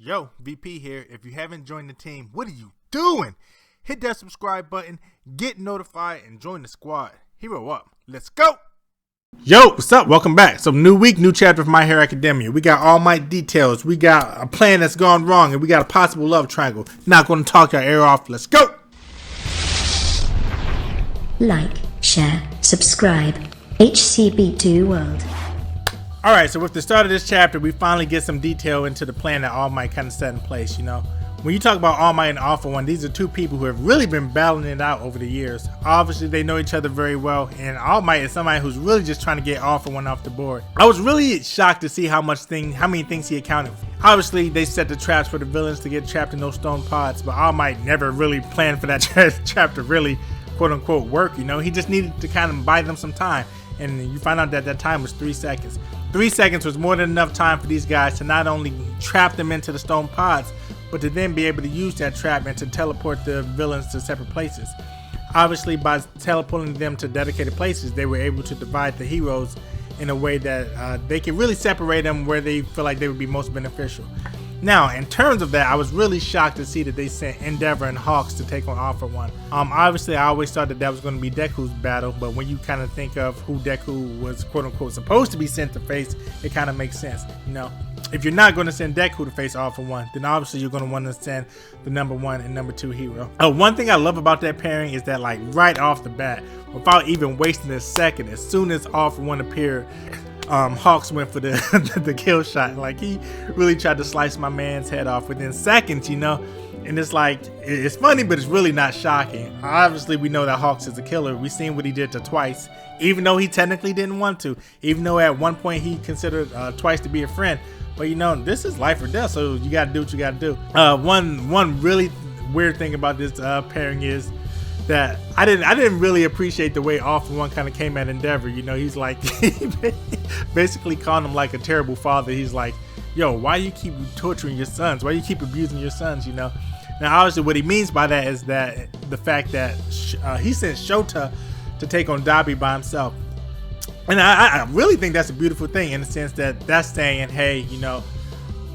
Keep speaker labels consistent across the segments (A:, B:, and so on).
A: Yo, VP here. If you haven't joined the team, what are you doing? Hit that subscribe button, get notified, and join the squad. Hero up. Let's go. Yo, what's up? Welcome back. So new week, new chapter of My Hero Academia. We got all my details. We got a plan that's gone wrong, and we got a possible love triangle. Not going to talk your ear off. Let's go.
B: Like, share, subscribe. HCB2 World.
A: Alright, so with the start of this chapter, we finally get some detail into the plan that All Might kind of set in place, you know. When you talk about All Might and All For One, these are two people who have really been battling it out over the years. Obviously, they know each other very well, and All Might is somebody who's really just trying to get All For One off the board. I was really shocked to see how many things he accounted for. Obviously, they set the traps for the villains to get trapped in those stone pods, but All Might never really planned for that trap to really, quote-unquote, work, you know. He just needed to kind of buy them some time, and you find out that that time was 3 seconds. 3 seconds was more than enough time for these guys to not only trap them into the stone pods, but to then be able to use that trap and to teleport the villains to separate places. Obviously, by teleporting them to dedicated places, they were able to divide the heroes in a way that they could really separate them where they feel like they would be most beneficial. Now, in terms of that, I was really shocked to see that they sent Endeavor and Hawks to take on All For One. Obviously, I always thought that was going to be Deku's battle, but when you kind of think of who Deku was quote-unquote supposed to be sent to face, it kind of makes sense, you know. If you're not going to send Deku to face All For One, then obviously you're going to want to send the number 1 and number 2 hero. One thing I love about that pairing is that, like, right off the bat, without even wasting a second, as soon as All For One appeared, Hawks went for the kill shot. Like, he really tried to slice my man's head off within seconds, you know. And it's like, it's funny, but it's really not shocking. Obviously, we know that Hawks is a killer. We've seen what he did to Twice, even though he technically didn't want to. Even though at one point he considered Twice to be a friend. But you know, this is life or death, so you gotta do what you gotta do. One really weird thing about this pairing is that I didn't really appreciate the way All For One kind of came at Endeavor. You know, he's like, he basically calling him like a terrible father. He's like, yo, why you keep torturing your sons? Why you keep abusing your sons, you know? Now, obviously, what he means by that is that the fact that he sent Shota to take on Dabi by himself. And I really think that's a beautiful thing in the sense that that's saying, hey, you know,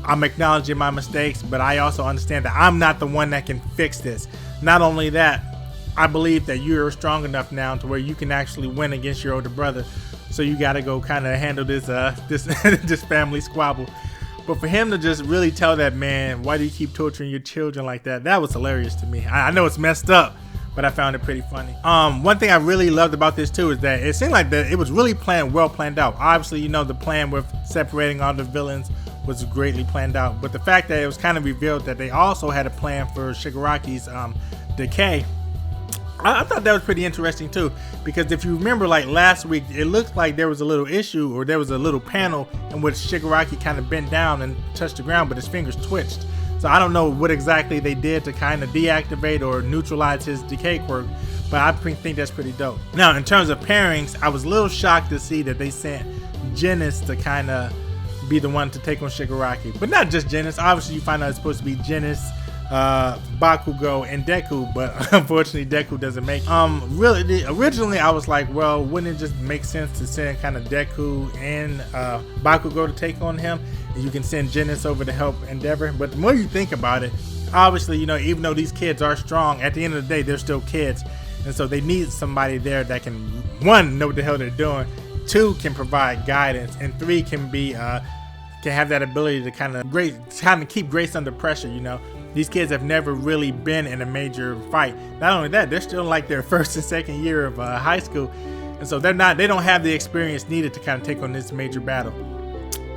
A: I'm acknowledging my mistakes, but I also understand that I'm not the one that can fix this. Not only that, I believe that you're strong enough now to where you can actually win against your older brother. So you got to go kind of handle this this family squabble. But for him to just really tell that man, why do you keep torturing your children like that? That was hilarious to me. I know it's messed up, but I found it pretty funny. One thing I really loved about this too is that it seemed like that it was really well planned out. Obviously, you know, the plan with separating all the villains was greatly planned out. But the fact that it was kind of revealed that they also had a plan for Shigaraki's decay, I thought that was pretty interesting too, because if you remember, like last week, it looked like there was a little issue, or there was a little panel in which Shigaraki kind of bent down and touched the ground, but his fingers twitched. So I don't know what exactly they did to kind of deactivate or neutralize his decay quirk, but I think that's pretty dope. Now, in terms of pairings, I was a little shocked to see that they sent Genis to kind of be the one to take on Shigaraki, but not just Genis. Obviously, you find out it's supposed to be Genis, Bakugo, and Deku, but unfortunately Deku doesn't make it. Really, originally I was like, well, wouldn't it just make sense to send kind of Deku and Bakugo to take on him, and you can send Genis over to help Endeavor? But the more you think about it, obviously, you know, even though these kids are strong, at the end of the day they're still kids, and so they need somebody there that can, 1, know what the hell they're doing, 2, can provide guidance, and 3, can be can have that ability to kind of keep Grace under pressure, you know. These kids have never really been in a major fight. Not only that, they're still like their first and second year of high school, and so they don't have the experience needed to kind of take on this major battle.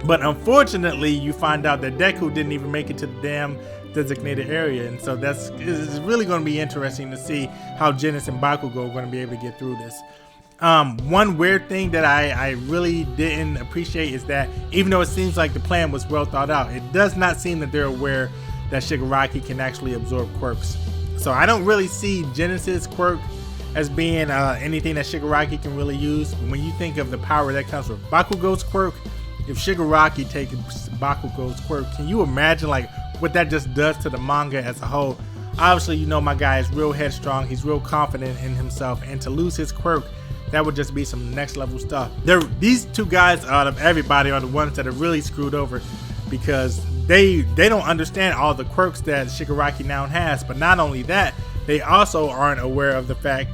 A: But unfortunately, you find out that Deku didn't even make it to the damn designated area, and so it's really going to be interesting to see how Genis and Bakugo are going to be able to get through this. One weird thing that I really didn't appreciate is that even though it seems like the plan was well thought out, it does not seem that they're aware that Shigaraki can actually absorb quirks. So I don't really see Genis's quirk as being anything that Shigaraki can really use. When you think of the power that comes with Bakugo's quirk, if Shigaraki takes Bakugo's quirk, can you imagine like what that just does to the manga as a whole? Obviously, you know, my guy is real headstrong, he's real confident in himself, and to lose his quirk, that would just be some next level stuff. These two guys out of everybody are the ones that are really screwed over, because they don't understand all the quirks that Shigaraki now has. But not only that, they also aren't aware of the fact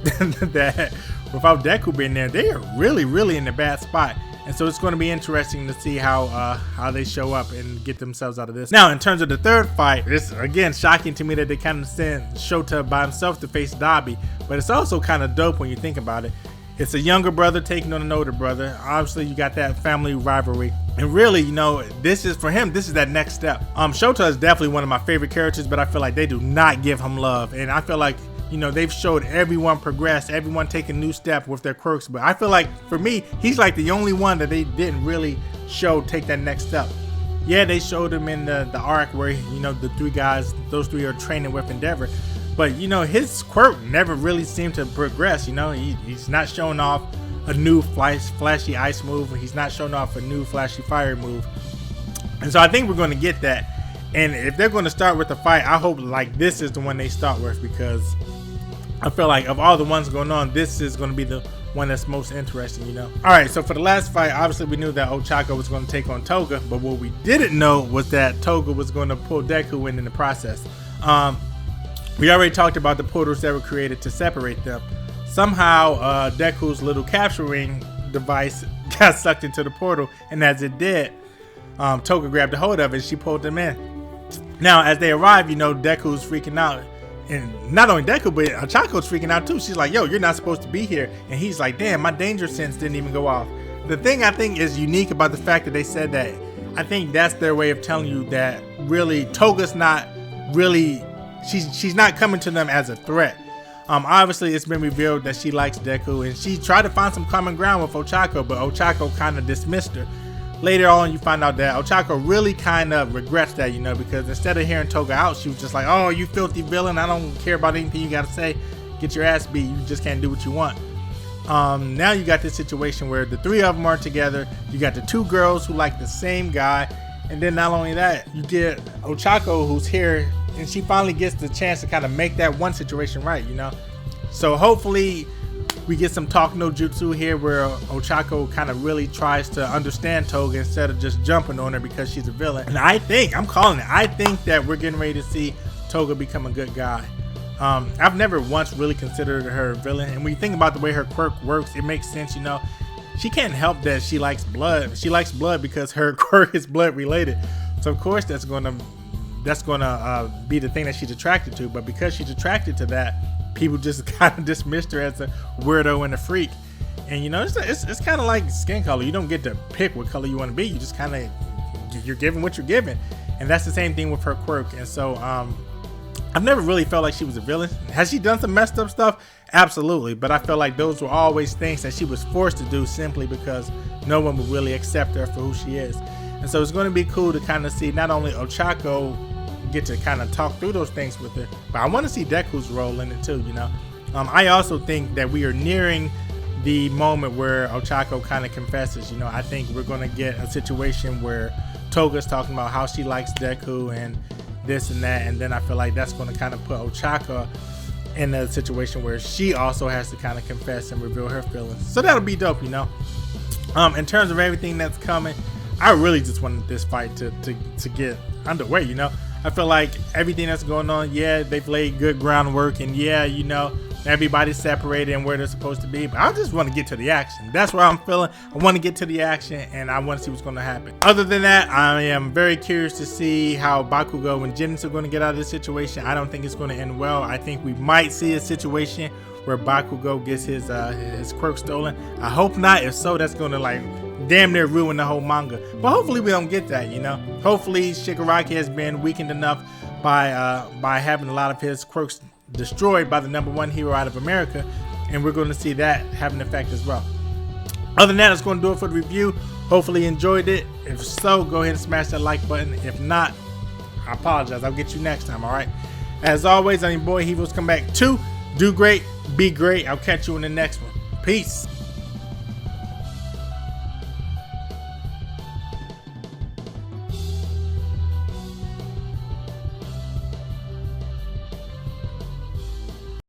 A: that without Deku being there, they are really in a bad spot. And so it's going to be interesting to see how they show up and get themselves out of this. Now, in terms of the third fight, it's again shocking to me that they kind of sent Shota by himself to face Dabi, but it's also kind of dope when you think about it. It's a younger brother taking on an older brother. Obviously, you got that family rivalry. And really, you know, this is for him, this is that next step. Shota is definitely one of my favorite characters, but I feel like they do not give him love. And I feel like, you know, they've showed everyone progress, everyone take a new step with their quirks. But I feel like, for me, he's like the only one that they didn't really show take that next step. Yeah, they showed him in the arc where, you know, the three guys, those three are training with Endeavor. But, you know, his quirk never really seemed to progress. You know, he's not showing off a new flashy ice move. He's not showing off a new flashy fire move. And so I think we're going to get that. And if they're going to start with the fight, I hope like this is the one they start with, because I feel like of all the ones going on, this is going to be the one that's most interesting, you know. All right, so for the last fight, obviously we knew that Ochako was going to take on Toga, but what we didn't know was that Toga was going to pull Deku in the process. We already talked about the portals that were created to separate them. Somehow, Deku's little capturing device got sucked into the portal, and as it did, Toga grabbed a hold of it and she pulled them in. Now, as they arrive, you know, Deku's freaking out. And not only Deku, but Ochako's freaking out too. She's like, yo, you're not supposed to be here. And he's like, damn, my danger sense didn't even go off. The thing I think is unique about the fact that they said that, I think that's their way of telling you that really Toga's not really, she's not coming to them as a threat. Obviously, it's been revealed that she likes Deku, and she tried to find some common ground with Ochako, but Ochako kind of dismissed her. Later on, you find out that Ochako really kind of regrets that, you know, because instead of hearing Toga out, she was just like, oh, you filthy villain, I don't care about anything you got to say. Get your ass beat. You just can't do what you want. Now you got this situation where the three of them are together. You got the two girls who like the same guy. And then not only that, you get Ochako who's here, and she finally gets the chance to kind of make that one situation right, you know. So hopefully we get some talk no jutsu here where Ochako kind of really tries to understand Toga instead of just jumping on her because she's a villain. And I think, I'm calling it, I think that we're getting ready to see Toga become a good guy. I've never once really considered her a villain, and when you think about the way her quirk works, it makes sense, you know. She can't help that she likes blood. She likes blood because her quirk is blood related. So of course that's gonna be the thing that she's attracted to. But because she's attracted to that, people just kind of dismissed her as a weirdo and a freak. And you know, it's kind of like skin color. You don't get to pick what color you want to be. You just kind of, you're given what you're given. And that's the same thing with her quirk. And so I've never really felt like she was a villain. Has she done some messed up stuff? Absolutely. But I felt like those were always things that she was forced to do simply because no one would really accept her for who she is. And so it's going to be cool to kind of see not only Ochako get to kind of talk through those things with her, but I want to see Deku's role in it too, you know. I also think that we are nearing the moment where Ochako kind of confesses, you know. I think we're going to get a situation where Toga's talking about how she likes Deku and this and that, and then I feel like that's going to kind of put Ochako in a situation where she also has to kind of confess and reveal her feelings. So that'll be dope, you know. In terms of everything that's coming, I really just wanted this fight to get underway, you know. I feel like everything that's going on, yeah, they've laid good groundwork, and yeah, you know, everybody's separated and where they're supposed to be, but I just want to get to the action. That's where I'm feeling. I want to get to the action, and I want to see what's going to happen. Other than that, I am very curious to see how Bakugo and Zenitsu are going to get out of this situation. I don't think it's going to end well. I think we might see a situation where Bakugo gets his quirk stolen. I hope not. If so, that's going to like damn near ruin the whole manga. But hopefully we don't get that, you know. Hopefully Shigaraki has been weakened enough by having a lot of his quirks destroyed by the #1 hero out of America, and we're going to see that have an effect as well. Other than that, it's going to do it for the review. Hopefully you enjoyed it. If so, go ahead and smash that like button. If not, I apologize. I'll get you next time, all right? As always, I'm your boy Heroes Come Back 2. Do great, be great. I'll catch you in the next one. Peace.